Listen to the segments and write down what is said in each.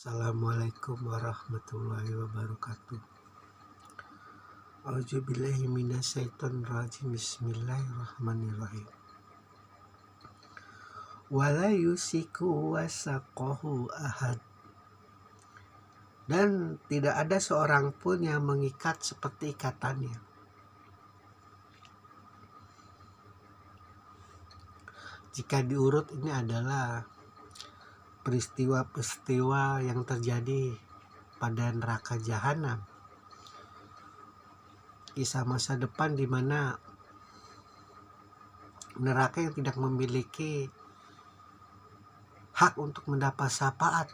Assalamualaikum warahmatullahi wabarakatuh. A'udzubillahi minasyaitonirrajim. Bismillahirrahmanirrahim. Wala yusiku wasaqahu ahad. Dan tidak ada seorang pun yang mengikat seperti ikatannya. Jika diurut, ini adalah peristiwa-peristiwa yang terjadi pada neraka jahanam, kisah masa depan di mana neraka yang tidak memiliki hak untuk mendapat syafaat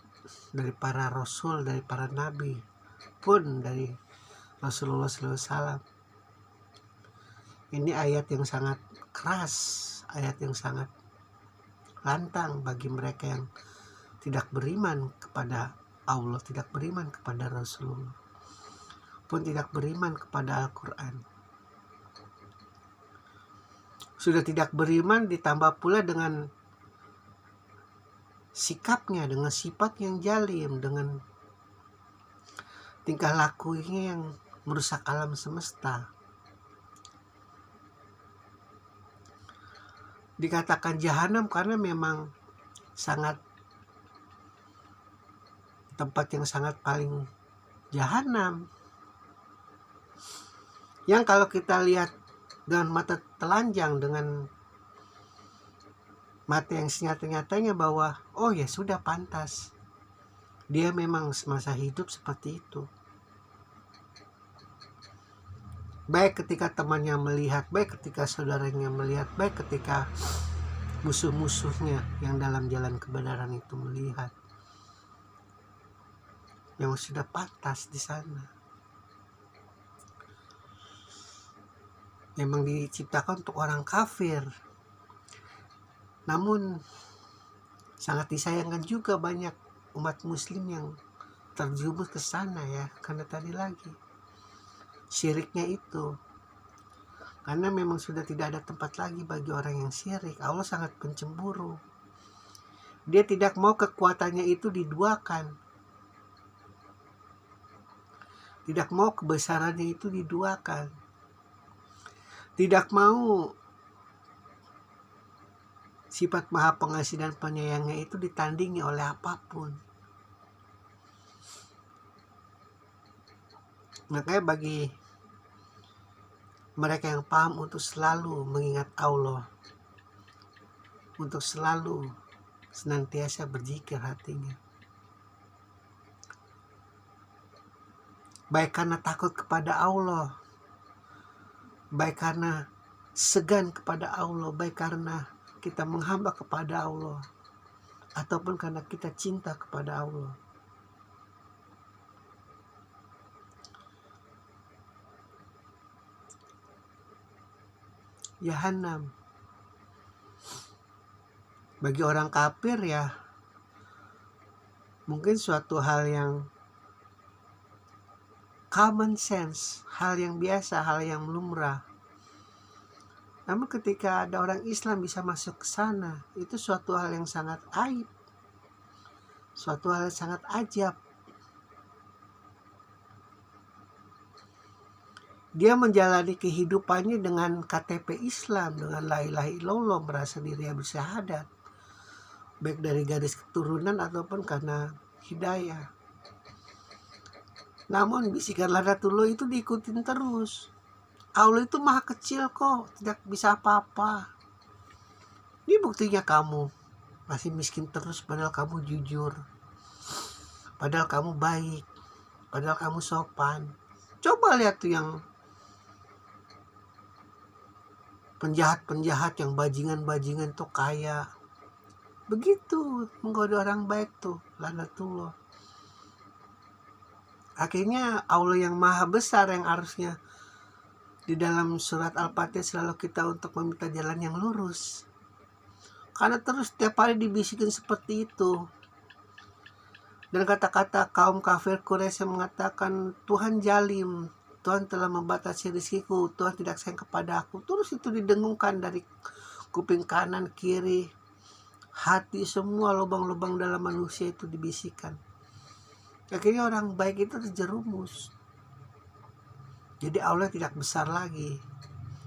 dari para rasul, dari para nabi, pun dari Rasulullah SAW. Ini ayat yang sangat keras, ayat yang sangat lantang bagi mereka yang tidak beriman kepada Allah, tidak beriman kepada Rasulullah, pun tidak beriman kepada Al-Quran. Sudah tidak beriman ditambah pula dengan sikapnya, dengan sifat yang jalim, dengan tingkah lakunya yang merusak alam semesta. Dikatakan jahanam karena memang sangat tempat yang sangat paling jahanam, yang kalau kita lihat dengan mata telanjang, dengan mata yang senyata-nyatanya bahwa oh ya sudah pantas, dia memang semasa hidup seperti itu. Baik ketika temannya melihat, baik ketika saudaranya melihat, baik ketika musuh-musuhnya yang dalam jalan kebenaran itu melihat, yang sudah pantas di sana. Memang diciptakan untuk orang kafir. Namun sangat disayangkan juga banyak umat muslim yang terjerumus ke sana ya, karena tadi lagi syiriknya itu. Karena memang sudah tidak ada tempat lagi bagi orang yang syirik. Allah sangat pencemburu. Dia tidak mau kekuatannya itu diduakan. Tidak mau kebesarannya itu diduakan. Tidak mau sifat maha pengasih dan penyayangnya itu ditandingi oleh apapun. Makanya bagi mereka yang paham untuk selalu mengingat Allah, untuk selalu senantiasa berzikir hatinya, baik karena takut kepada Allah, baik karena segan kepada Allah, baik karena kita menghamba kepada Allah, ataupun karena kita cinta kepada Allah. Jahanam bagi orang kafir ya mungkin suatu hal yang common sense, hal yang biasa, hal yang lumrah. Namun ketika ada orang Islam bisa masuk ke sana, itu suatu hal yang sangat aib, suatu hal yang sangat ajab. Dia menjalani kehidupannya dengan KTP Islam, dengan la ilaha illallah, merasa dirinya bersyahadat, baik dari garis keturunan ataupun karena hidayah. Namun bisikan Ladatullah itu diikutin terus. Allah itu maha kecil kok, tidak bisa apa-apa. Ini buktinya kamu masih miskin terus, padahal kamu jujur, padahal kamu baik, padahal kamu sopan. Coba lihat tuh yang penjahat-penjahat, yang bajingan-bajingan tuh kaya. Begitu menggoda orang baik tuh Ladatullah. Akhirnya Allah yang maha besar yang harusnya di dalam surat Al-Fatihah selalu kita untuk meminta jalan yang lurus, karena terus setiap hari dibisikin seperti itu. Dan kata-kata kaum kafir Quraisy yang mengatakan Tuhan jalim, Tuhan telah membatasi rizkiku, Tuhan tidak sayang kepada aku, terus itu didengungkan dari kuping kanan, kiri, hati, semua lubang-lubang dalam manusia itu dibisikkan. Akhirnya orang baik itu terjerumus. Jadi Allah tidak besar lagi.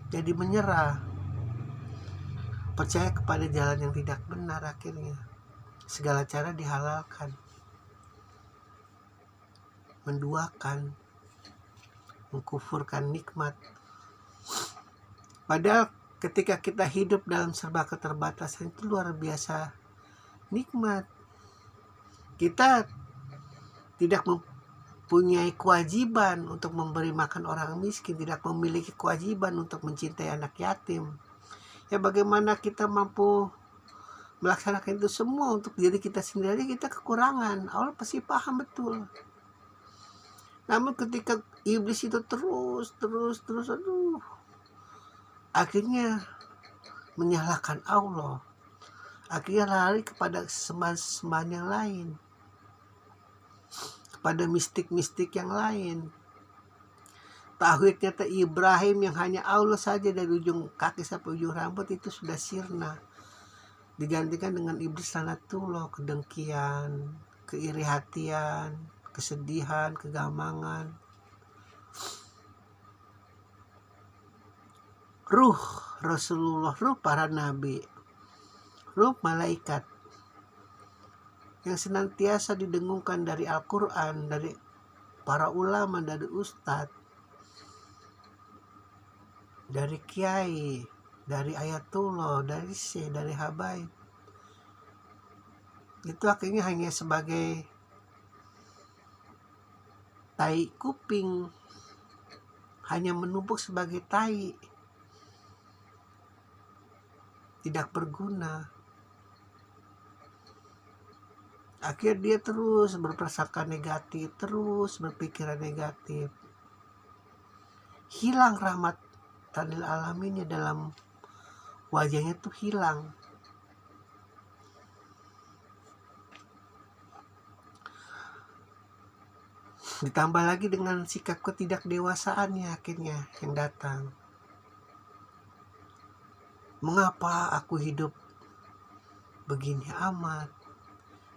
Jadi menyerah. Percaya kepada jalan yang tidak benar akhirnya. Segala cara dihalalkan. Menduakan. Mengkufurkan nikmat. Padahal ketika kita hidup dalam serba keterbatasan itu luar biasa nikmat. Kita tidak mempunyai kewajiban untuk memberi makan orang miskin, tidak memiliki kewajiban untuk mencintai anak yatim. Ya bagaimana kita mampu melaksanakan itu semua untuk diri kita sendiri? Kita kekurangan. Allah pasti paham betul. Namun ketika iblis itu terus akhirnya menyalahkan Allah, akhirnya lari kepada sembahan yang lain, pada mistik-mistik yang lain. Tauhidnya Ibrahim yang hanya Allah saja dari ujung kaki sampai ujung rambut itu sudah sirna. Digantikan dengan iblis lanatullah, kedengkian, keiri hatian, kesedihan, kegamangan. Ruh Rasulullah, ruh para nabi, ruh malaikat yang senantiasa didengungkan dari Al-Quran, dari para ulama, dari ustadz, dari kiai, dari ayatullah, dari syekh, dari habaib. Itu akhirnya hanya sebagai tai kuping, hanya menumpuk sebagai tai, tidak berguna. Akhirnya dia terus berprasangka negatif, terus berpikiran negatif. Hilang rahmat tanil alaminnya, dalam wajahnya tuh hilang. Ditambah lagi dengan sikap ketidakdewasaannya akhirnya yang datang. Mengapa aku hidup begini amat?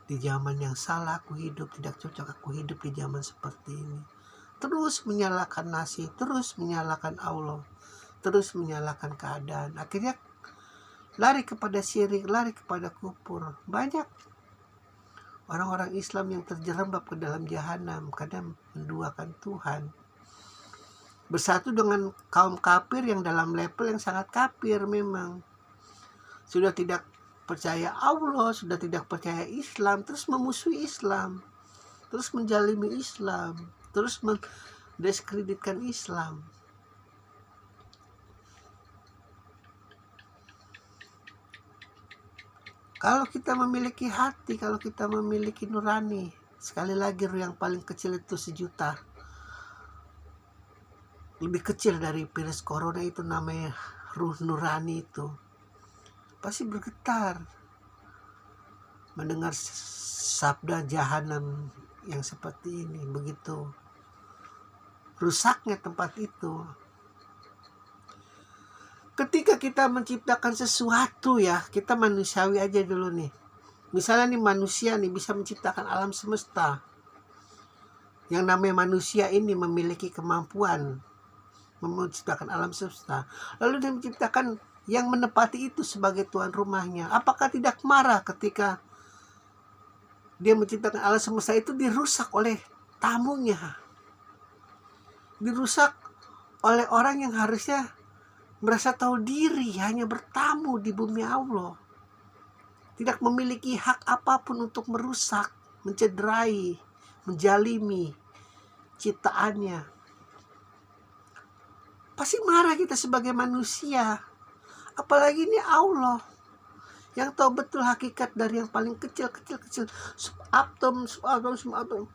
Di zaman yang salah aku hidup, tidak cocok aku hidup di zaman seperti ini. Terus menyalahkan nasib, terus menyalahkan Allah, terus menyalahkan keadaan. Akhirnya lari kepada syirik, lari kepada kufur. Banyak orang-orang Islam yang terjerembab ke dalam jahanam karena menduakan Tuhan. Bersatu dengan kaum kafir yang dalam level yang sangat kafir memang. Sudah tidak percaya Allah, sudah tidak percaya Islam, terus memusuhi Islam, terus menjalimi Islam, terus mendiskreditkan Islam. Kalau kita memiliki hati, kalau kita memiliki nurani, sekali lagi ruh yang paling kecil itu 1.000.000, lebih kecil dari virus corona itu, namanya ruh nurani itu, pasti bergetar mendengar sabda jahanam yang seperti ini. Begitu rusaknya tempat itu. Ketika kita menciptakan sesuatu, ya kita manusiawi aja dulu nih. Misalnya nih manusia nih bisa menciptakan alam semesta. Yang namanya manusia ini memiliki kemampuan menciptakan alam semesta. Lalu dia menciptakan yang menepati itu sebagai tuan rumahnya. Apakah tidak marah ketika dia menciptakan alam semesta itu dirusak oleh tamunya? Dirusak oleh orang yang harusnya merasa tahu diri, hanya bertamu di bumi Allah. Tidak memiliki hak apapun untuk merusak, mencederai, menjalimi ciptaannya. Pasti marah kita sebagai manusia. Apalagi ini Allah yang tahu betul hakikat dari yang paling kecil, subatom,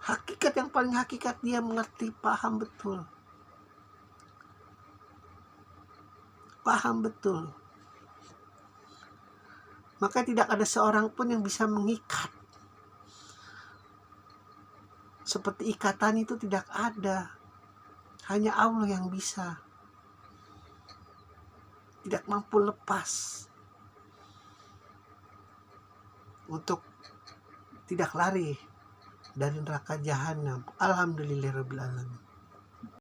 hakikat yang paling hakikat, dia mengerti, paham betul. Maka tidak ada seorang pun yang bisa mengikat. Seperti ikatan itu tidak ada. Hanya Allah yang bisa. Tidak mampu lepas. Untuk tidak lari dari neraka jahanam. Alhamdulillahirabbil alamin.